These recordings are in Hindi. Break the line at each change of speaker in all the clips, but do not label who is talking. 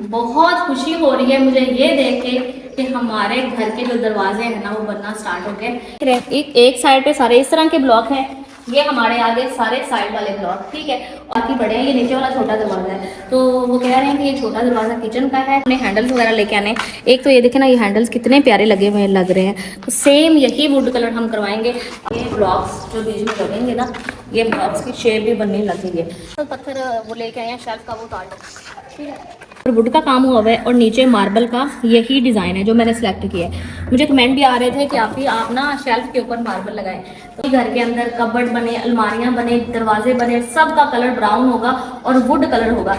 बहुत खुशी हो रही है मुझे ये देख के कि हमारे घर के जो दरवाजे हैं ना वो बनना स्टार्ट हो गए। एक साइड पे सारे इस तरह के ब्लॉक हैं, ये हमारे आगे सारे साइड वाले ब्लॉक, ठीक है। बाकी बड़े हैं, ये नीचे वाला छोटा दरवाजा है। तो वो कह रहे हैं कि ये छोटा दरवाजा किचन का है, अपने हैंडल्स वगैरह लेके आने। एक तो ये देखे ना, ये हैंडल्स कितने प्यारे लगे हुए लग रहे हैं। तो सेम यही वुड कलर हम करवाएंगे। ये ब्लॉक्स जो बीच में लगेंगे ना, ये ब्लॉक्स की शेप भी बनने लगी है। तो पत्थर वो लेके आए हैं शेल्फ का, वो उतार दो, ठीक है। और वुड का काम हुआ है और नीचे मार्बल का यही डिज़ाइन है जो मैंने सेलेक्ट किया है। मुझे कमेंट भी आ रहे थे कि आप ना शेल्फ के ऊपर मार्बल लगाएं, तो घर के अंदर कबर्ड बने, अलमारियां बने, दरवाजे बने, सब का कलर ब्राउन होगा और वुड कलर होगा।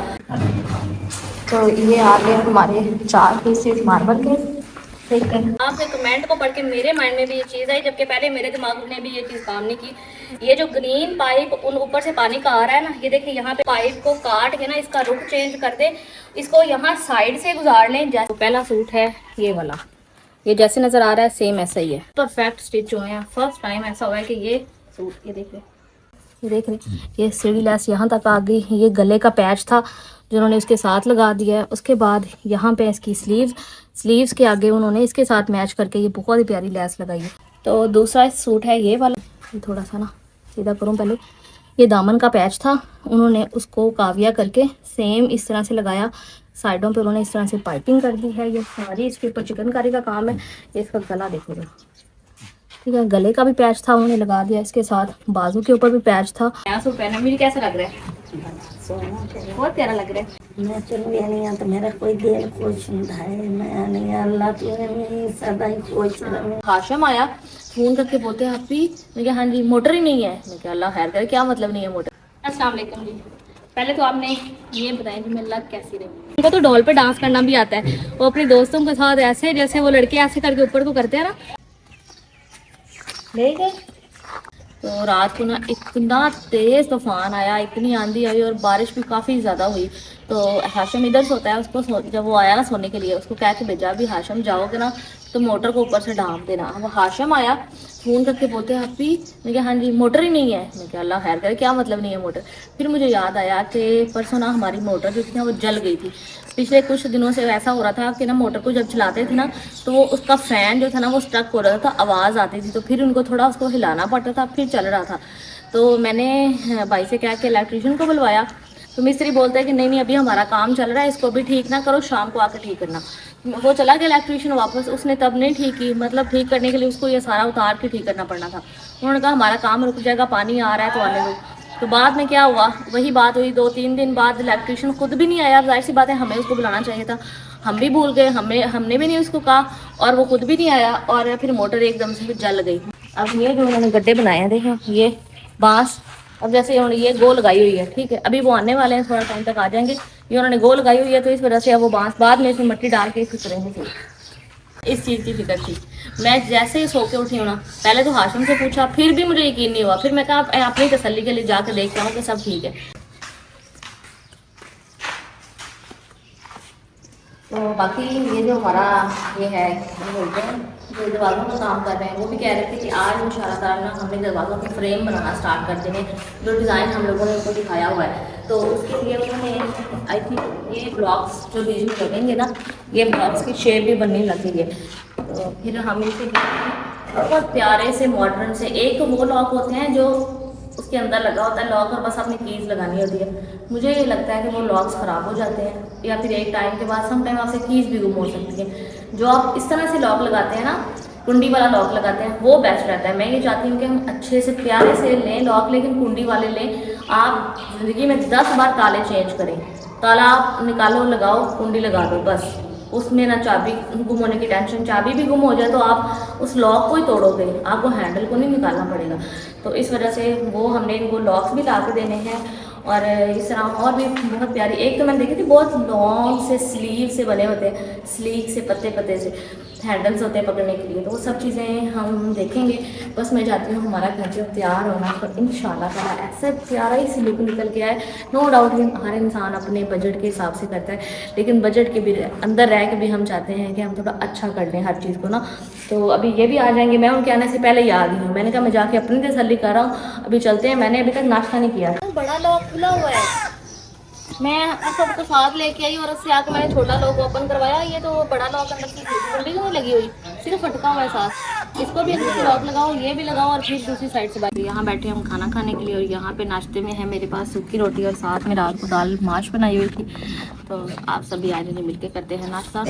तो ये आ गए हमारे 4 पीसेस मार्बल के, ठीक है। आपने कमेंट को पढ़ के मेरे माइंड में भी ये चीज़ आई, जबकि पहले मेरे दिमाग में भी ये चीज़ काम नहीं की। ये जो ग्रीन पाइप उन ऊपर से पानी का आ रहा है ना, ये देखिए यहाँ पे पाइप को काट के ना इसका रुख चेंज कर दे, इसको यहाँ साइड से गुजार लें। जैसे पहला सूट है ये वाला, ये जैसे नज़र आ रहा है सेम ऐसा ही है, परफेक्ट स्टिच हुए हैं। फर्स्ट टाइम ऐसा हुआ है कि ये सूट, ये देखिए, ये देख रहे, ये सीढ़ी लेस यहाँ तक आ गई। ये गले का पैच था जो उन्होंने इसके साथ लगा दिया है। उसके बाद यहाँ पे इसकी स्लीव्स के आगे उन्होंने इसके साथ मैच करके ये बहुत ही प्यारी लेस लगाई है। तो दूसरा सूट है ये वाला, ये थोड़ा सा ना सीधा करूँ पहले। ये दामन का पैच था, उन्होंने उसको काविया करके सेम इस तरह से लगाया। साइडों पे उन्होंने इस तरह से पाइपिंग कर दी है। ये सारी इसके ऊपर चिकनकारी का काम है। ये इसका गला देखो जरा, ठीक है। गले का भी पैच था, उन्होंने लगा दिया इसके साथ। बाजू के ऊपर भी पैच था। नया सूट पहना, मुझे कैसा लग रहा है? बहुत प्यारा लग रहा है।
मैं चली नहीं आ तो मेरा कोई दिल कोई सुनता है, मैं नहीं अल्लाह तूने मेरी सदा ही कोई चला।
हाशम आया फोन करके बोलते हैं आप भी, मैं कहा हाँ जी, मोटर ही नहीं है। मैं कहा अल्लाह खैर करे, क्या मतलब नहीं है मोटर। अस्सलाम वालेकुम जी। पहले तो आपने ये बताएं कि मेरी लग कैसी रही। उनको तो डॉल पे डांस करना भी आता है, वो अपने दोस्तों के साथ ऐसे जैसे वो लड़के ऐसे करके ऊपर को करते हैं ना, ले गए। तो रात को ना इतना तेज़ तूफान आया, इतनी आंधी आई और बारिश भी काफ़ी ज़्यादा हुई। तो हाशम इधर सोता है, उसको जब वो आया ना सोने के लिए, उसको कह के भेजा भी हाशम जाओगे ना तो मोटर को ऊपर से ढांप देना। वो हाशम आया फ़ोन करके बोलते हैं आप भी, मैं कहा हाँ जी, मोटर ही नहीं है। मैं कहा अल्लाह खैर करे, क्या मतलब नहीं है मोटर। फिर मुझे याद आया कि परसों ना हमारी मोटर जो थी ना वो जल गई थी। पिछले कुछ दिनों से ऐसा हो रहा था कि ना मोटर को जब चलाते थे ना तो वो उसका फ़ैन जो था ना वो स्ट्रक हो रहा था, आवाज़ आती थी। तो फिर उनको थोड़ा उसको हिलाना पड़ता था, फिर चल रहा था। तो मैंने भाई से कहा कि इलेक्ट्रीशियन को बुलवाया। तो मिस्त्री बोलता है कि नहीं अभी हमारा काम चल रहा है, इसको भी ठीक ना करो, शाम को आकर ठीक करना। वो चला गया इलेक्ट्रीशियन वापस, उसने तब नहीं ठीक की, मतलब ठीक करने के लिए उसको ये सारा उतार के ठीक करना पड़ना था। उन्होंने कहा हमारा काम रुक जाएगा, पानी आ रहा है तो आने दो। तो बाद में क्या हुआ, वही बात हुई 2-3 दिन बाद इलेक्ट्रीशियन खुद भी नहीं आया। जाहिर सी बात है हमें उसको बुलाना चाहिए था, हम भी भूल गए, हमने भी नहीं उसको कहा और वो खुद भी नहीं आया और फिर मोटर एकदम से जल गई। अब ये जो उन्होंने गड्ढे बनाए हैं देखें, ये बांस, अब जैसे उन्होंने ये गोल लगाई हुई है, ठीक है। अभी वो आने वाले हैं, थोड़ा टाइम तक आ जाएंगे। ये उन्होंने गोल लगाई हुई है तो इस वजह से अब वो बांस बाद में इसमें मिट्टी डाल के फिर करेंगे। इस चीज़ की फिक्र थी। मैं जैसे ही सो के उठी हूँ ना, पहले तो हाशिम से पूछा, फिर भी मुझे यकीन नहीं हुआ। फिर मैं कहा अपनी तसल्ली के लिए जाकर देख के आऊँ कि सब ठीक है। तो बाकी ये जो हमारा ये है बोलते हैं जो दरवाज़ों का काम कर रहे हैं, वो भी कह रहे थे कि आज इंशाअल्लाह ना हमने दरवाज़ों की फ्रेम बनाना स्टार्ट कर देंगे, जो डिज़ाइन हम लोगों ने उनको दिखाया हुआ है। तो उसके लिए उन्होंने आई थिंक ये ब्लॉक्स जो बीच में लगेंगे ना, ये ब्लॉक्स की शेप भी बनने लगी है। तो फिर हम इसे बहुत प्यारे से मॉडर्न से, एक तो वो लॉक होते हैं जो उसके अंदर लगा होता है लॉक और बस आपने कीज़ लगानी होती है। मुझे ये लगता है कि वो लॉक्स ख़राब हो जाते हैं या फिर एक टाइम के बाद सम टाइम आपसे कीज़ भी गुम हो सकती है। जो आप इस तरह से लॉक लगाते हैं ना, कुंडी वाला लॉक लगाते हैं, वो बेस्ट रहता है। मैं ये चाहती हूँ कि हम अच्छे से प्यारे से लें लॉक, लेकिन कुंडी वाले लें। आप ज़िंदगी में 10 बार ताले चेंज करें, ताला आप निकालो, लगाओ, कुंडी लगा दो, बस उसमें ना चाबी गुम होने की टेंशन। चाबी भी गुम हो जाए तो आप उस लॉक को ही तोड़ोगे, आपको हैंडल को नहीं निकालना पड़ेगा। तो इस वजह से वो हमने इनको लॉक्स भी ला के देने हैं। और इस तरह और भी बहुत प्यारी, एक तो मैंने देखी थी बहुत लॉन्ग से स्लीव से बने होते हैं, स्लीक से पत्ते पत्ते से हैंडल्स होते हैं पकड़ने के लिए। तो वो सब चीज़ें हम देखेंगे। बस मैं चाहती हूँ हमारा घर जो तैयार होना तो इंशाल्लाह ताला ऐसा प्यारा ही सी लुक निकल के आए। नो डाउट हर इंसान अपने बजट के हिसाब से करता है, लेकिन बजट के भी अंदर रह के भी हम चाहते हैं कि हम थोड़ा अच्छा कर दें हर चीज़ को ना। तो अभी ये भी आ जाएंगे, मैं उनके आने से पहले ही आ गई हूँ। मैंने कहा मैं जाके अपनी तसल्ली कर रहा हूँ, अभी चलते हैं। मैंने अभी तक नाश्ता नहीं किया। बड़ा लॉक खुला हुआ है, मैं सबको साथ लेके आई और उससे आके मैंने छोटा लॉक ओपन करवाया। ये तो बड़ा लॉक अंदर से कुंडी नहीं लगी हुई, सिर्फ फटका हुआ है साथ। इसको भी अंदर से लॉक लगाओ, ये भी लगाओ और फिर दूसरी साइड से बाहर। यहाँ बैठे हम खाना खाने के लिए और यहाँ पे नाश्ते में है मेरे पास सूखी रोटी और साथ में रात को दाल माश बनाई हुई थी। तो आप सभी आज मिल के करते हैं नाश्ता।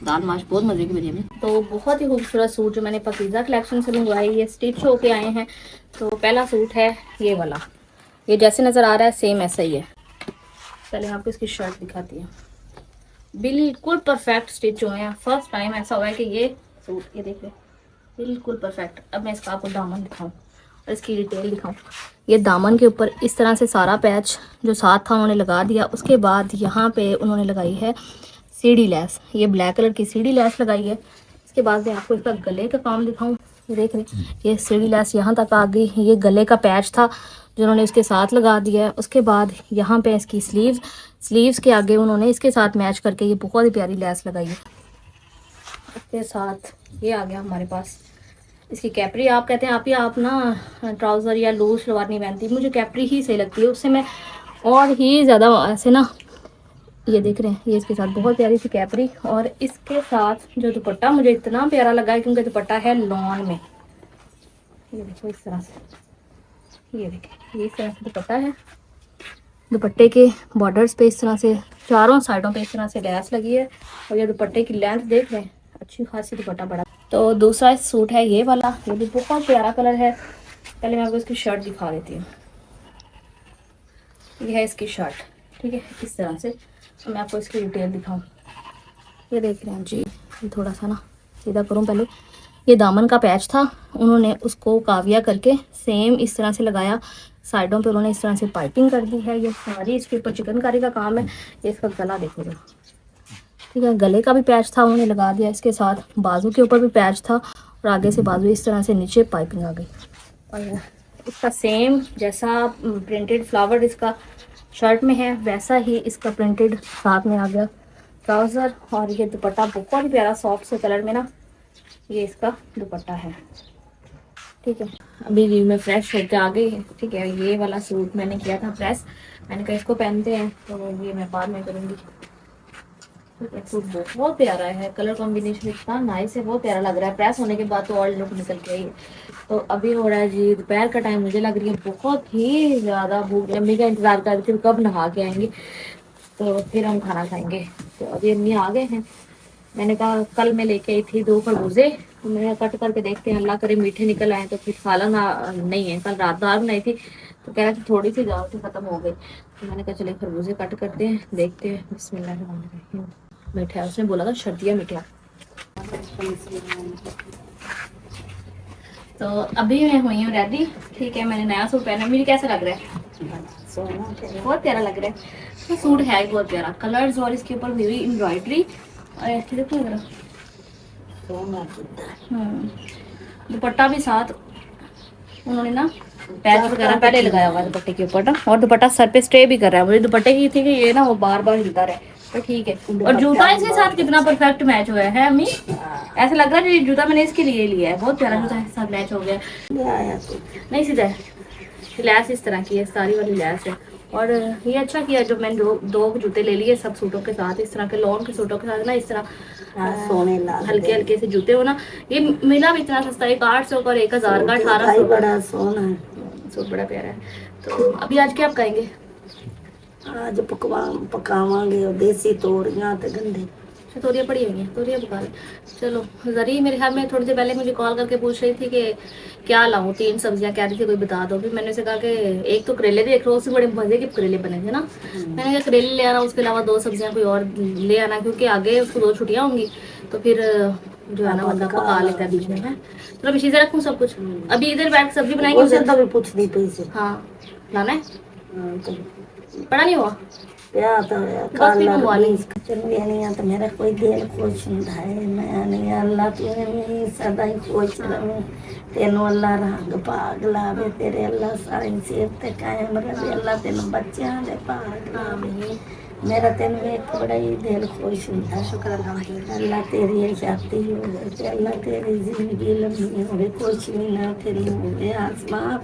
दाल माश बहुत मजे की बनी है। तो बहुत ही खूबसूरत सूट जो मैंने पकीज़ा कलेक्शन से मंगवाई, ये स्टिच होके आए हैं। तो पहला सूट है ये वाला, ये जैसे नज़र आ रहा है सेम ऐसा ही है। पहले मैं आपको इसकी शर्ट दिखाती हूँ, बिल्कुल परफेक्ट स्टिच हुए हैं। फर्स्ट टाइम ऐसा हुआ है कि ये सूट, ये देखिए बिल्कुल परफेक्ट। अब मैं इसका आपको दामन दिखाऊँ और इसकी डिटेल दिखाऊँ। ये दामन के ऊपर इस तरह से सारा पैच जो साथ था उन्होंने लगा दिया। उसके बाद यहाँ पे उन्होंने लगाई है सीढ़ी लैस, ये ब्लैक कलर की सीढ़ी लैस लगाई है। इसके बाद मैं आपको इसका गले का काम दिखाऊं। ये देख रहे हैं, ये सीढ़ी लैस यहाँ तक आ गई। ये गले का पैच था जो उन्होंने इसके साथ लगा दिया है। उसके बाद यहाँ पे इसकी स्लीव्स के आगे उन्होंने इसके साथ मैच करके ये बहुत ही प्यारी लैस लगाई है। इसके साथ ये आ गया हमारे पास इसकी कैपरी। आप कहते हैं आप ना ट्राउज़र या लूज शलवार नहीं पहनती, मुझे कैपरी ही सही लगती है, उससे मैं और ही ज़्यादा ऐसे ना, ये देख रहे हैं ये इसके साथ बहुत प्यारी सी कैपरी। और इसके साथ जो दुपट्टा मुझे इतना प्यारा लगा है क्योंकि दुपट्टा है लॉन में। ये देखो इस तरह से, ये देखिए ये इस तरह से दुपट्टा है। दुपट्टे के बॉर्डर्स पे इस तरह से चारों साइडों पे इस तरह से लैस लगी है। और ये दुपट्टे की लेंथ देख रहे हैं, अच्छी खासी दुपट्टा बड़ा। तो दूसरा सूट है ये वाला, ये भी बहुत प्यारा कलर है। पहले मैं आपको इसकी शर्ट दिखा देती हूँ। ये है इसकी शर्ट, ठीक है इस तरह से। तो मैं आपको इसकी डिटेल दिखाऊं। ये देख रहे हैं जी, ये थोड़ा सा ना सीधा करूं पहले। ये दामन का पैच था, उन्होंने उसको काविया करके सेम इस तरह से लगाया। साइडों पे उन्होंने इस तरह से पाइपिंग कर दी है। ये सारी इसके ऊपर चिकनकारी का काम है। ये इसका गला देखो जरा, ठीक है गले का भी पैच था उन्होंने लगा दिया। इसके साथ बाजू के ऊपर भी पैच था और आगे से बाजू इस तरह से नीचे पाइपिंग आ गई। और इसका सेम जैसा प्रिंटेड फ्लावर इसका शर्ट में है वैसा ही इसका प्रिंटेड साथ में आ गया ट्राउज़र। और ये दुपट्टा बहुत ही प्यारा सॉफ्ट से कलर में ना, ये इसका दुपट्टा है, ठीक है। अभी रिव्यू में फ्रेश होके आ गई है, ठीक है। ये वाला सूट मैंने किया था प्रेस, मैंने कहा इसको पहनते हैं, तो ये मैं बाद में करूँगी। सूट बहुत प्यारा है, कलर कॉम्बिनेशन इतना नाइस है, बहुत प्यारा लग रहा है। प्रेस होने के बाद तो और लुक निकल के आई है। तो अभी हो रहा है जी दोपहर का टाइम, मुझे लग रही है बहुत ही ज़्यादा भूख। अम्मी का इंतज़ार कर रही थी कब नहा के आएंगे तो फिर हम खाना खाएंगे। तो अभी अम्मी आ गए हैं। मैंने कहा कल मैं लेके आई थी 2 खरबूजे, तो मैंने कट करके देखते हैं, अल्लाह करे मीठे निकल आए। तो फिर सालन नहीं है, कल रात दाल बनाई थी तो कह रहा था थोड़ी सी दाल थी ख़त्म हो गई। तो मैंने कहा चले खरबूजे कट करते हैं, देखते हैं। बिस्मिल्लाह। मीठा उसने बोला था शर्तिया मीठा। तो अभी मैं हुई हूँ रेडी, ठीक है। मैंने नया सूट पहना, मुझे कैसा लग रहा है? बहुत प्यारा लग रहा है। तो सूट है बहुत प्यारा, कलर्स और इसके ऊपर हुई एम्ब्रॉयडरी और ऐसे देखो लग रहा। दुपट्टा भी साथ उन्होंने ना पैच वगैरह पहले लगाया हुआ दुपट्टे के ऊपर ना, और दुपट्टा सर पे स्टे भी कर रहा है। मुझे दुपट्टे की थी कि ये ना वो बार बार हिलता रहे, तो ठीक है। और जूता इसके साथ कितना परफेक्ट मैच हुआ है अम्मी, ऐसा लग रहा है जूता मैंने इसके लिए लिया है। बहुत प्यारा जूता इसके साथ मैच हो गया। नहीं सीधा है, लैस इस तरह की है, सारी वाली लैस है। और ये अच्छा किया जो मैंने दो जूते ले लिए सब सूटों के साथ, इस तरह के लॉन के सूटों के साथ ना, इस तरह
सोने
हल्के हल्के से जूते हो ना। ये मिला भी इतना सस्ता, एक 800 का और 1000 का 1800।
बड़ा सोना है,
सूट बड़ा प्यारा है। तो अभी आज क्या पकाएंगे?
आज पकावांगे देसी तोरियां ते गंढे।
अच्छा तोरियाँ पड़ी हुई हैं, तोरियाँ पका लें। चलो जरी मेरे ख्याल में थोड़ी देर पहले मुझे कॉल करके पूछ रही थी कि क्या लाऊं, 3 सब्जियां कह रही थी, कोई बता दो। फिर मैंने उसे कहा कि एक तो करेले देख लो, उससे बड़े मजे के करेले बने थे ना। मैंने कहा करेले ले आना, उसके अलावा 2 सब्जियां कोई और ले आना, क्योंकि आगे उसको 2 छुट्टियां होंगी तो फिर जो है ना बंदा पका लेता है बीच में है। तो अभी चीज़ें रखूँ सब कुछ, अभी इधर बैठ सब्जी बनाएंगे।
उसे तो भी पूछ दी पैसे।
हाँ लाना है, पड़ा नहीं हुआ
ਪਿਆ ਤਾਂ ਚੰਗੀਆਂ ਨਹੀਂ ਤਾਂ ਮੇਰਾ ਕੋਈ ਦਿਲ ਖੁਸ਼ ਹੁੰਦਾ ਹੈ। ਮੈਂ ਨਹੀਂ ਅੱਲਾ ਤੂੰ ਐਵੇਂ ਸਦਾ ਹੀ ਖੁਸ਼ ਰਵੇਂ, ਤੈਨੂੰ ਅੱਲਾ ਰੰਗ ਭਾਗ ਲਾਵੇ, ਤੇਰੇ ਅੱਲਾ ਸਾਰੀ ਸਿਹਤ ਤੇ ਕਾਇਮ ਰਵੇ, ਅੱਲਾ ਤੈਨੂੰ ਬੱਚਿਆਂ ਦੇ ਭਾਗ ਲਾਵੇ। मेरा तेन वेख बड़ा ही दिल खुश होता। शुक्र अल्लाह तेरी ये शादी हो गई, अल्लाह तेरी जिंदगी लंबी होवे, कुछ भी ना तेन होवे आसमां।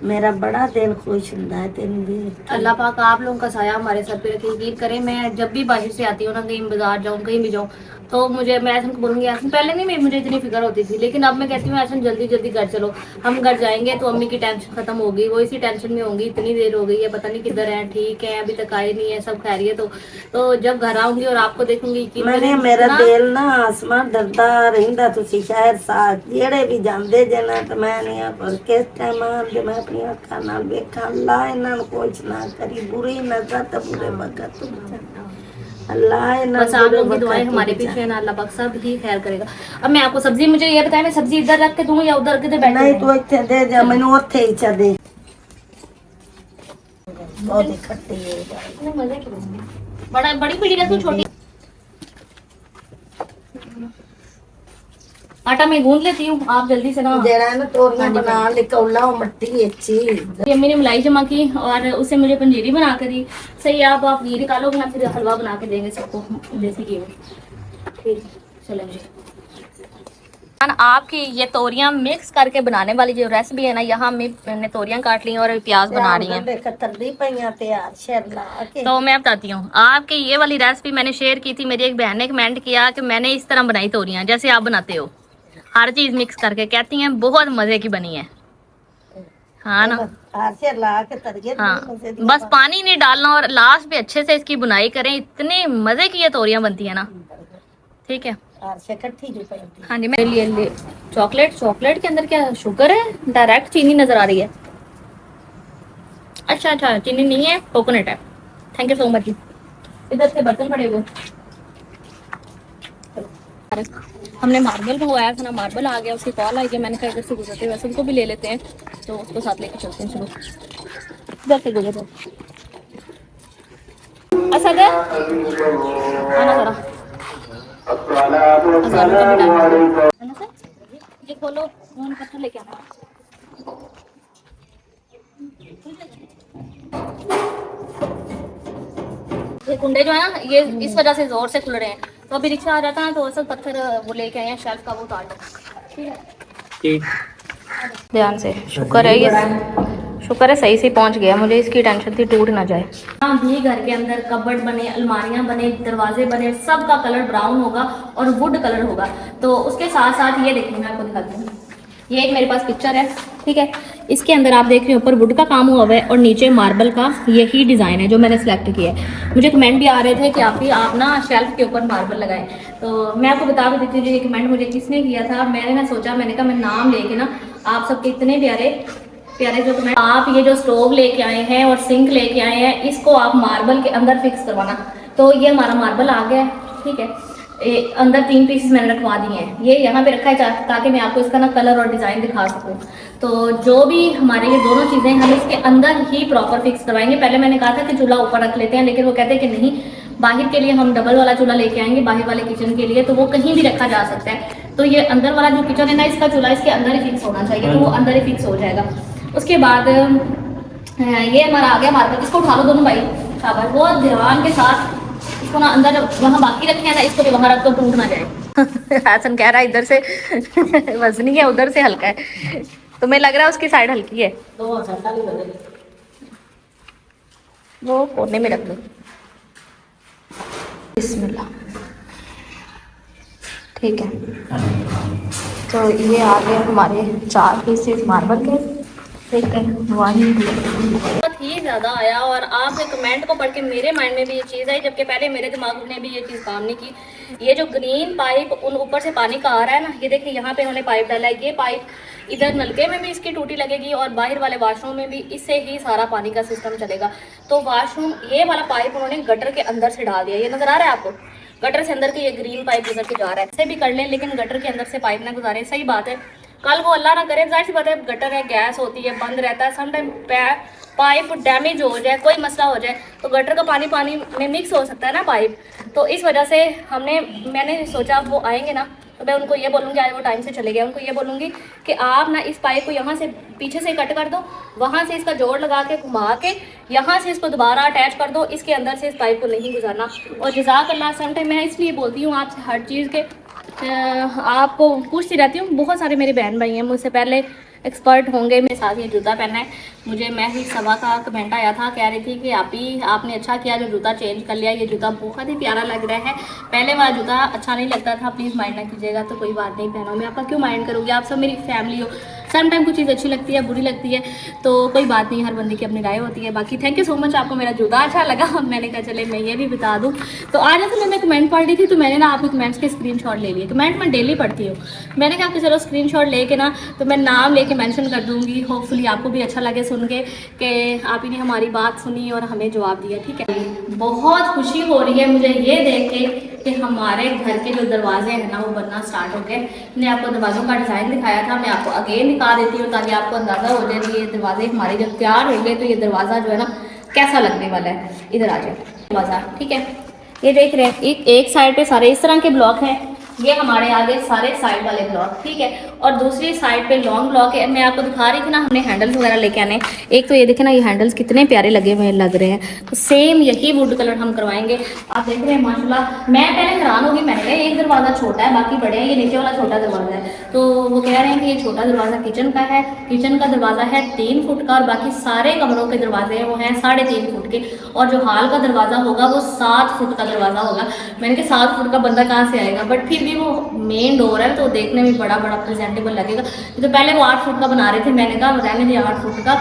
मेरा बड़ा दिल खुश होता है तेन वेख के।
अल्लाह पाक आप लोगों का साया हमारे सर पे रखे, यकीन करें मैं जब भी बाहर से आती हूँ ना, कहीं बाजार जाऊँ कहीं भी जाऊँ, तो मुझे मैं ऐसा बोलूँगी ऐसा पहले नहीं मुझे इतनी फिक्र होती थी, लेकिन अब मैं कहती हूँ ऐसा जल्दी जल्दी घर चलो, हम घर जाएंगे तो अम्मी की टेंशन खत्म होगी, वो इसी टेंशन में होंगी, इतनी देर हो गई है पता नहीं किधर है, ठीक है अभी तक आए नहीं है, सब खैरियत तो जब घर आऊंगी और आपको देखूंगी यकीन
मैंने
करें
मेरा
ना,
दिल ना आसमान डरदा रहिंदा। तुसी शहर साथ जेड़े भी जांदे जे ना, ते मैं नहीं पर किस टाइम आंदे मैं अपनी अखां नाल वेखां। अल्लाह इन्हां नूं कुछ ना करी, बुरी नजर ते बुरे वक्त तो बचा। अल्लाह इन्हां
बस
नूं
आप
बुरे
लोग की
वक्त
दुआएं
तो
हमारे
बचा।
पीछे है ना, अल्लाह पाक सब ही खैर करेगा। अब मैं आपको सब्जी, मुझे ये बताएं मैं सब्जी इधर रख के दूं या उधर किधर बैठे
नहीं
दूं?
तू इत्थे दे जा, मैनू उत्थे ही चा दे। बहुत ही खट्टी है
इतने मजे की बनी। बड़ा बड़ी पीढ़ी रखूं छोटी? आटा मैं गूंद लेती हूँ, आप जल्दी से ना।
जेड़ा है ना तोरियां
हाँ जी,
बना ले कौला वो मट्टी अच्छी।
मेरी अम्मी ने मलाई जमा की और उससे मुझे पंजीरी बना कर दी। सही है, आप ये निकालोगे ना, फिर हलवा बना के देंगे सबको जैसे कि ठीक। चलो जी, आपकी ये तोरियां मिक्स करके बनाने वाली जो रेसिपी है ना, यहाँ मैंने तोरियां काट ली और प्याज बना रही हैं। तो मैं बताती हूँ आपकी ये वाली रेसिपी मैंने शेयर की थी, मेरी एक बहन ने कमेंट किया कि मैंने इस तरह बनाई तोरियां जैसे आप बनाते हो, हर चीज मिक्स करके, कहती हैं बहुत मजे की बनी है। हाँ ना, हाँ बस पानी नहीं डालना और लास्ट पे अच्छे से इसकी बुनाई करें, इतने मजे की ये तोरियां बनती है ना। ठीक है, हाँ जी, मेरे लिए चॉकलेट, चॉकलेट के अंदर क्या शुगर है? डायरेक्ट चीनी नजर आ रही है। अच्छा अच्छा, चीनी नहीं है, कोकोनट है। Thank you so much. इधर से बर्तन पड़े हुए, हमने मार्बल मंगवाया था ना, मार्बल आ गया, उसकी कॉल आई है, मैंने कहा इधर से गुजरते हुए उनको भी ले लेते हैं, तो उसको साथ लेके चलते हैं। चलो इधर से गुजर जाओ। असद आना जरा, अजानों का भी टाइम हो गया है ना सर, ये खोलो, फोन पत्थर लेके आना। ये कुंडे जो है ना, ये इस वजह से जोर से खुल रहे हैं, तो अभी रिक्शा आ जाता है ना तो सब पत्थर वो लेके आए हैं, शेल्फ का वो उतार दो। ठीक है, ठीक, ध्यान से। शुक्र है, ये शुक्र है सही से पहुंच गया, मुझे इसकी टेंशन थी टूट ना जाए। हाँ भी घर के अंदर कबर्ड बने, अलमारियां बने, दरवाजे बने, सब का कलर ब्राउन होगा और वुड कलर होगा। तो उसके साथ साथ ये देखिए, मैं आपको दिखाती हूँ, ये एक मेरे पास पिक्चर है, ठीक है, इसके अंदर आप देख रहे हो ऊपर वुड का काम हुआ है और नीचे मार्बल का यही डिज़ाइन है जो मैंने सेलेक्ट किया है। मुझे कमेंट भी आ रहे थे कि आप ना शेल्फ के ऊपर मार्बल लगाएं, तो मैं आपको बता भी देती हूँ ये कमेंट मुझे किसने किया था। मैंने ना सोचा, मैंने कहा मैं नाम लेके ना आप सबके इतने प्यारे प्यारे जो कमेंट, आप ये जो स्टोव लेके आए हैं और सिंक लेके आए हैं, इसको आप मार्बल के अंदर फिक्स करवाना। तो ये हमारा मार्बल आ गया है, ठीक है, अंदर 3 पीसेस मैंने रखवा दिए हैं, ये यहाँ पे रखा है ताकि मैं आपको इसका ना कलर और डिज़ाइन दिखा सकूँ। तो जो भी हमारे ये दोनों चीज़ें हम इसके अंदर ही प्रॉपर फिक्स करवाएंगे। पहले मैंने कहा था कि चूल्हा ऊपर रख लेते हैं, लेकिन वो कहते हैं कि नहीं, बाहर के लिए हम डबल वाला चूल्हा लेके आएंगे, बाहर वाले किचन के लिए, तो वो कहीं भी रखा जा सकता है। तो ये अंदर वाला जो किचन है ना, इसका चूल्हा इसके अंदर ही फिक्स होना चाहिए, तो वो अंदर ही फिक्स हो जाएगा। उसके बाद ये हमारा आ गया मार्बल, इसको उठा लो दोनों भाई, शाबाश, बहुत ध्यान के साथ इसको ना अंदर वहाँ बाकी रखे हैं ना, इसको भी वहाँ रख दो, टूट ना जाए। हसन कह रहा है इधर से वजनी है, उधर से हल्का है, तुम्हें लग रहा है उसकी साइड हल्की है, वो कोने में रख दो। बिस्मिल्लाह, ठीक है, तो ये आ गए हमारे 4 पीसेस मार्बल के, ठीक है, बहुत ही ज़्यादा आया और आपके कमेंट को पढ़ के मेरे माइंड में भी ये चीज़ आई, जबकि पहले मेरे दिमाग में भी ये चीज़ काम नहीं की। ये जो ग्रीन पाइप उन ऊपर से पानी का आ रहा है ना, ये देखिए यहाँ पे उन्होंने पाइप डाला है, ये पाइप इधर नलके में भी इसकी टूटी लगेगी और बाहर वाले वाशरूम में भी इससे ही सारा पानी का सिस्टम चलेगा। तो वाशरूम ये वाला पाइप उन्होंने गटर के अंदर से डाल दिया, ये नज़र आ रहा है आपको, गटर से अंदर के ये ग्रीन पाइप गुजर के जा रहा है। ऐसे भी कर लें लेकिन गटर के अंदर से पाइप ना गुजारें, सही बात है। कल को अल्लाह ना करे, जाहिर सी बात है, गटर है, गैस होती है, बंद रहता है, समटाइम पाइप डैमेज हो जाए, कोई मसला हो जाए, तो गटर का पानी में मिक्स हो सकता है ना पाइप। तो इस वजह से मैंने सोचा वो आएंगे ना, तो मैं उनको ये बोलूँगी, आज वो टाइम से चले गए, उनको ये बोलूँगी कि आप ना इस पाइप को यहाँ से पीछे से कट कर दो, वहाँ से इसका जोड़ लगा के घुमा के यहाँ से इसको दोबारा अटैच कर दो, इसके अंदर से इस पाइप को नहीं गुजारना। और जज़ाकल्लाह, सम टाइम मैं इसलिए बोलती हूँ आपसे हर चीज़ के आपको पूछती रहती हूँ। बहुत सारे मेरे बहन भाई हैं मुझसे पहले एक्सपर्ट होंगे, मेरे साथ ये जूता पहना है। मुझे महफिल सभा का कमेंट आया था, कह रही थी कि आपने अच्छा किया जो जूता चेंज कर लिया, ये जूता बहुत ही प्यारा लग रहा है, पहले वाला जूता अच्छा नहीं लगता था, प्लीज़ माइंड ना कीजिएगा। तो कोई बात नहीं बहनों, मैं आपका क्यों माइंड करूँगी, आप सब मेरी फैमिली हो। सम टाइम कुछ चीज़ अच्छी लगती है, बुरी लगती है, तो कोई बात नहीं, हर बंदे की अपनी राय होती है। बाकी थैंक यू सो मच, आपको मेरा जूता अच्छा लगा। मैंने कहा चले मैं ये भी बता दूँ। तो आज जैसे मैं कमेंट पढ़ रही थी तो मैंने ना आपके कमेंट्स के स्क्रीनशॉट ले लिए। कमेंट मैं डेली पढ़ती हूँ, मैंने कहा कि चलो स्क्रीनशॉट लेके ना तो मैं नाम लेके मेंशन कर दूँगी। होपफुली आपको भी अच्छा लगे सुन के कि आप ही ने हमारी बात सुनी और हमें जवाब दिया। ठीक है, बहुत खुशी हो रही है मुझे ये देख के कि हमारे घर के जो दरवाजे हैं ना वो बनना स्टार्ट हो गए। मैंने आपको दरवाज़ों का डिज़ाइन दिखाया था, मैं आपको अगेन दिखा देती हूँ ताकि आपको अंदाज़ा हो जाए कि ये दरवाजे हमारे जब तैयार होंगे तो ये दरवाज़ा जो है ना कैसा लगने वाला है। इधर आ जाए दरवाज़ा, ठीक है, ये देख रहे हैं एक साइड पे सारे इस तरह के ब्लॉक हैं, ये हमारे आगे सारे साइड वाले ब्लॉक, ठीक है, और दूसरी साइड पे लॉन्ग ब्लॉक है। मैं आपको दिखा रही थी ना हमने हैंडल्स वगैरह लेके आने। एक तो ये देखे ना, ये हैंडल्स कितने प्यारे लगे हुए लग रहे हैं, तो सेम यही वुड कलर हम करवाएंगे। आप देख रहे हैं माशाल्लाह, मैं पहले हैरान होगी, मैंने कहा एक दरवाज़ा छोटा है बाकी बड़े हैं, ये नीचे वाला छोटा दरवाज़ा है। तो वो कह रहे हैं कि ये छोटा दरवाज़ा किचन का है, किचन का दरवाज़ा है 3 फुट का और बाकी सारे कमरों के दरवाजे हैं वो हैं 3.5 फुट के, और जो हाल का दरवाज़ा होगा वो 7 फुट का दरवाज़ा होगा। मैंने कहा 7 फुट का बंदा कहाँ से आएगा, बट फिर भी वो मेन डोर है तो देखने में बड़ा बड़ा प्रेजेंटेबल लगेगा। तो पहले वो 8 फुट का बना रहे थे, मैंने कहा रहने दिया 8 फुट का,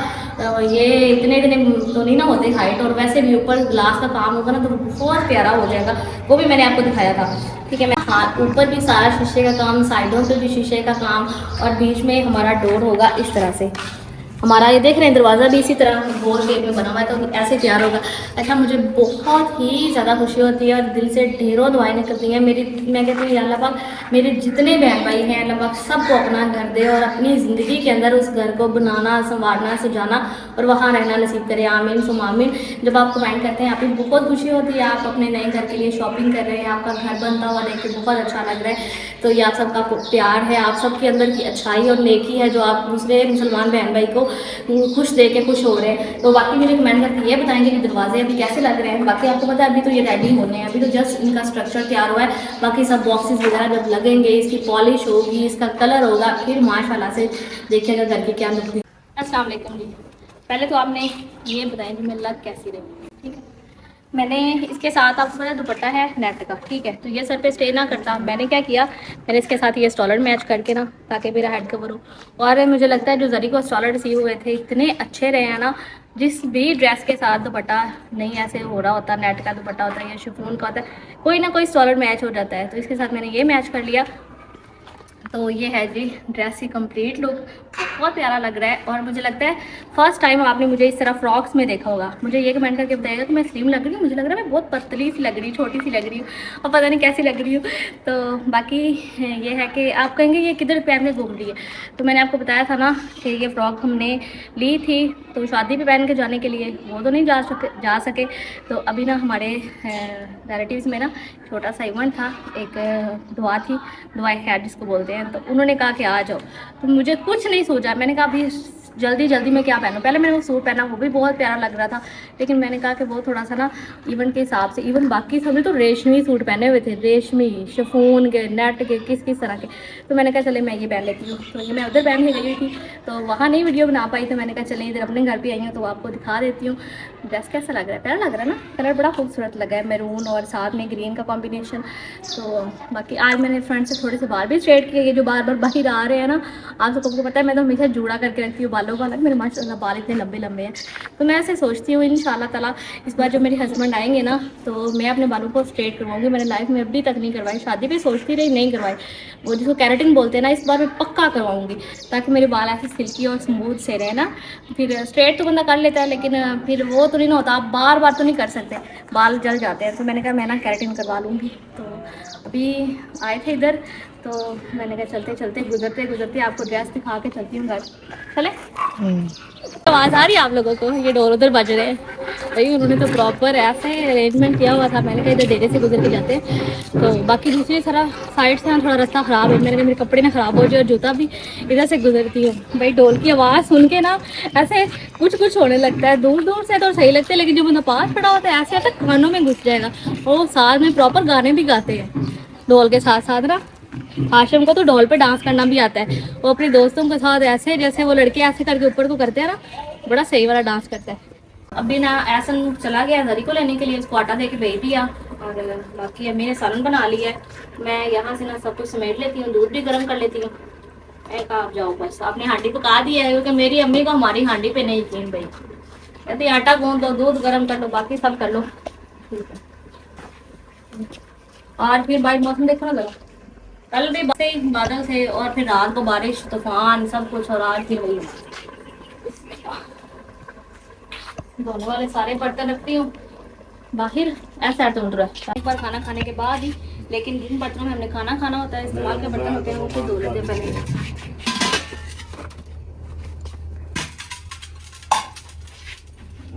ये इतने तो नहीं ना होते हाइट, और वैसे भी ऊपर ग्लास का काम होगा ना तो बहुत प्यारा हो जाएगा, वो भी मैंने आपको दिखाया था। ठीक है, मैं हाथ ऊपर भी सारा शीशे का काम, साइडों पे भी शीशे का काम, और बीच में हमारा डोर होगा इस तरह से। हमारा ये देख रहे हैं दरवाज़ा भी इसी तरह गोल शेप में बना हुआ है, तो ऐसे तैयार होगा। अच्छा, मुझे बहुत ही ज़्यादा खुशी होती है और दिल से ढेरों दुआएं निकलती हैं मेरी। मैं कहती हूँ अल्लाह पाक मेरे जितने बहन भाई हैं अल्लाह पाक सबको अपना घर दे और अपनी ज़िंदगी के अंदर उस घर को बनाना, संवारना, सजाना और वहाँ रहना नसीब करे। आमीन सुम आमीन। जब आप कमेंट करते हैं आपकी बहुत खुशी होती है, आप अपने नए घर के लिए शॉपिंग कर रहे हैं, आपका घर बनता हुआ देख के बहुत अच्छा लग रहा है। तो ये आप सबका प्यार है, आप सबके अंदर की अच्छाई और नेकी है जो आप दूसरे मुसलमान बहन भाई को खुश देख के खुश हो रहे हैं। तो बाकी मुझे कमेंट करके ये बताएंगे कि दरवाजे अभी कैसे लग रहे हैं। बाकी आपको पता है अभी तो ये रेडी होने हैं, अभी तो जस्ट इनका स्ट्रक्चर तैयार हुआ है, बाकी सब बॉक्सेस वगैरह जब लगेंगे, इसकी पॉलिश होगी, इसका कलर होगा, फिर माशाल्लाह से देखिएगा घर की क्या लुक है। अस्सलाम वालेकुम जी, पहले तो आपने ये बताएं कि मैं लग कैसी रही। ठीक है, मैंने इसके साथ आपको पता दुपट्टा है नेट का, ठीक है, तो ये सर पे स्टे ना करता। मैंने क्या किया, मैंने इसके साथ ये स्टॉलर मैच करके ना ताकि मेरा हेड कवर हो। और मुझे लगता है जो जरी को स्टॉलर रिसीव हुए थे इतने अच्छे रहे हैं ना, जिस भी ड्रेस के साथ दुपट्टा नहीं ऐसे हो रहा होता, नेट का दुपट्टा होता है या शिफॉन का होता है, कोई ना कोई स्टॉलर मैच हो जाता है। तो इसके साथ मैंने ये मैच कर लिया। तो ये है जी ड्रेस की कंप्लीट लुक, बहुत प्यारा लग रहा है। और मुझे लगता है फर्स्ट टाइम आपने मुझे इस तरह फ्रॉक्स में देखा होगा। मुझे ये कमेंट करके बताइएगा कि मैं स्लिम लग रही हूँ, मुझे लग रहा है मैं बहुत पतली सी लग रही हूँ, छोटी सी लग रही हूँ और पता नहीं कैसी लग रही हूँ। तो बाकी ये है कि आप कहेंगे ये किधर पहन के घूम रही है, तो मैंने आपको बताया था ना कि ये फ़्रॉक हमने ली थी तो शादी पे पहन के जाने के लिए, वो तो नहीं जा सके। तो अभी ना हमारे रिलेटिव्स में ना छोटा सा इवेंट था, एक दुआ थी, दुआ खैर जिसको बोलते हैं, तो उन्होंने कहा कि आ जाओ। तो मुझे कुछ नहीं सोचा, मैंने कहा अभी जल्दी में क्या पहनूं। पहले मैंने वो सूट पहना, वो भी बहुत प्यारा लग रहा था, लेकिन मैंने कहा कि वो थोड़ा सा ना इवेंट के हिसाब से, इवन बाकी सभी तो रेशमी सूट पहने हुए थे, रेशमी शिफॉन के, नेट के, किस तरह के। तो मैंने कहा चले मैं ये पहन लेती हूँ। तो ये मैं उधर पहन के गई थी तो वहाँ नहीं वीडियो बना पाई, तो मैंने कहा चले इधर अपने घर पर आई हूँ तो आपको दिखा देती हूँ। ड्रेस कैसा लग रहा है, प्यारा लग रहा है ना, कलर बड़ा खूबसूरत लगा है, मैरून और साथ में ग्रीन का कॉम्बिनेशन। तो बाकी आज मैंने फ्रंट से थोड़े से बाल भी स्ट्रेट किए, ये जो बार बाहर आ रहे हैं ना, आप सबको पता है मैं तो हमेशा जूड़ा करके रखती हूँ बालों का, मेरे माशाल्लाह बाल इतने लंबे हैं। तो मैं ऐसे सोचती हूँ इंशाल्लाह ताला इस बार जब मेरे हस्बैंड आएंगे ना तो मैं अपने बालों को स्ट्रेट करवाऊंगी। मैंने लाइफ में अभी तक नहीं करवाई, शादी भी सोचती रही नहीं करवाई, वो जिसको कैरेटिन बोलते हैं ना, इस बार मैं पक्का करवाऊंगी ताकि मेरे बाल ऐसे सिल्की और स्मूथ से रहे ना। फिर स्ट्रेट तो बंदा कर लेता है लेकिन फिर वो तो नहीं ना होता, आप बार तो नहीं कर सकते, बाल जल जाते हैं। तो मैंने कहा मैं ना कैरेटिन करवा लूँगी। तो अभी आए थे इधर तो मैंने कहा चलते गुजरते आपको ड्रेस दिखा के चलती हूँ घर। चले? आवाज़ आ रही है आप लोगों को? ये डोर उधर बज रहे हैं। भाई उन्होंने तो प्रॉपर ऐसे अरेंजमेंट किया हुआ था, मैंने कहा इधर डेरे से गुजर के जाते हैं। तो बाकी दूसरी साइड से ना थोड़ा रास्ता ख़राब है, मैंने कहा मेरे कपड़े ना ख़राब हो जाए और जूता भी इधर से गुजरती हूँ। भाई ढोल की आवाज़ सुन के ना ऐसे कुछ कुछ होने लगता है, दूर दूर से तो सही लगता है, लेकिन जब उनका पास पड़ा होता है ऐसे आता है कानों में घुस जाएगा। और साथ में प्रॉपर गाने भी गाते हैं ढोल के साथ साथ ना। आश्रम को तो ढोल पे डांस करना भी आता है, वो अपने दोस्तों के साथ ऐसे जैसे वो लड़के ऐसे करके ऊपर को करते हैं ना, बड़ा सही वाला डांस करता है। अभी ना ऐसन चला गया हरी को लेने के लिए, उसको आटा दे के भेज दिया और बाकी अम्मी ने सालन बना लिया है। मैं यहाँ से ना सब कुछ समेट लेती हूँ, दूध भी गर्म कर लेती हूँ। एक आप जाओ बस, आपने हांडी पका दी है, क्योंकि मेरी अम्मी को हमारी हांडी पे नहीं यकीन भाई। कहती आटा गूंद दो, दूध गर्म कर लो, बाकी सब कर लो। ठीक है। और फिर भाई मौसम देखो ना लगा, कल भी से बादल थे और फिर रात को बारिश तूफान सब कुछ, और आज फिर वही। दोनों वाले सारे बर्तन रखती हूँ बाहर, ऐसा तो रहा है एक बार खाना खाने के बाद ही, लेकिन जिन बर्तनों में हमने खाना खाना होता है, इस्तेमाल के बर्तन होते हैं, वो खुद धो लेते हैं पहले।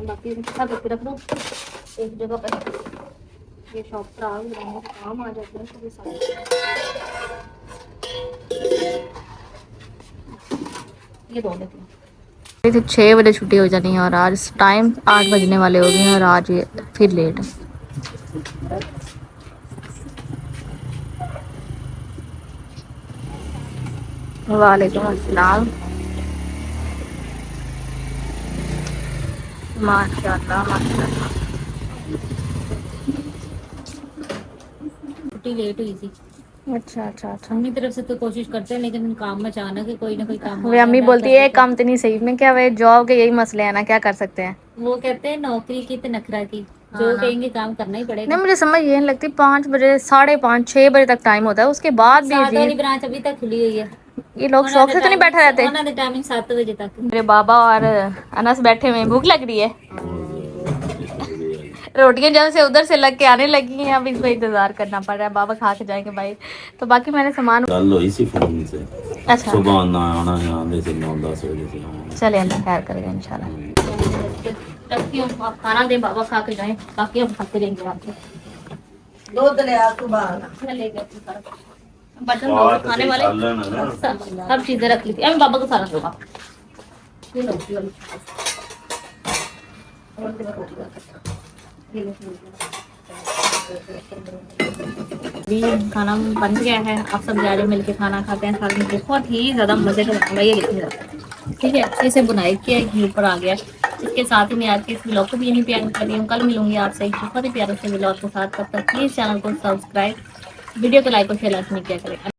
बाकी सब रख दो एक जगह पर। ये शॉप खराब काम आ जाते हैं कभी सारे। ये धो लेती हूँ। 6 बजे छुट्टी हो जानी है और आज टाइम 8 बजने वाले हो गए हैं और आज ये फिर लेट है। वालेकुम अस्सलाम। माशाल्लाह माशाल्लाह। छुट्टी लेट हुई थी। अच्छा अच्छा अच्छा। अपनी तरफ से तो कोशिश करते हैं, लेकिन काम में अचानक है कोई ना कोई काम। वे अम्मी बोलती है काम तो नहीं सही में, क्या वे जॉब के यही मसले हैं ना, क्या कर सकते हैं। वो कहते हैं नौकरी की तो नखरा की, जो कहेंगे काम करना ही पड़ेगा। नहीं मुझे समझ ये नहीं लगती, 5 बजे 5:30 6 बजे तक टाइम होता है, उसके बाद भी 7 वाली ब्रांच अभी तक खुली हुई है। ये लोग शौक से तो नहीं बैठे रहते। टाइमिंग 7 बजे तक। मेरे बाबा और अनस बैठे हुए, भूख लग रही है। रोटियां जब से उधर से लग के आने लगी हैं, अब इसको इंतजार करना पड़ रहा है, बाबा खा के जाएंगे भाई। तो बाकी मैंने सामान
कल हुई सी फोन से।
अच्छा
सुबह आना है, आने से 9-10 बजे से आना।
चले अल्लाह खैर करेगा इंशाल्लाह। रखती हूँ, आप खाना दें, बाबा खा के जाएं, बाकी हम खाते रहेंगे। आपसे
दूध ले आ सुबह
ले गए बर्तन धो खाने वाले सब चीजें रख ली थी। अभी बाबा को सारा दूंगा। अभी खाना बन गया है, आप सब जा रहे मिलके खाना खाते हैं साथ में। बहुत ही ज्यादा मजे का बना, ये देखिए ठीक है, अच्छे से बुनाई किया, घी ऊपर आ गया। इसके साथ ही मैं आज के इस व्लॉग को भी यहीं पे एंड कर रही हूँ। कल मिलूंगी आपसे एक बहुत ही प्यारे से व्लॉग के साथ। तब तक प्लीज चैनल को सब्सक्राइब, वीडियो को लाइक और शेयर लाजमी किया करें।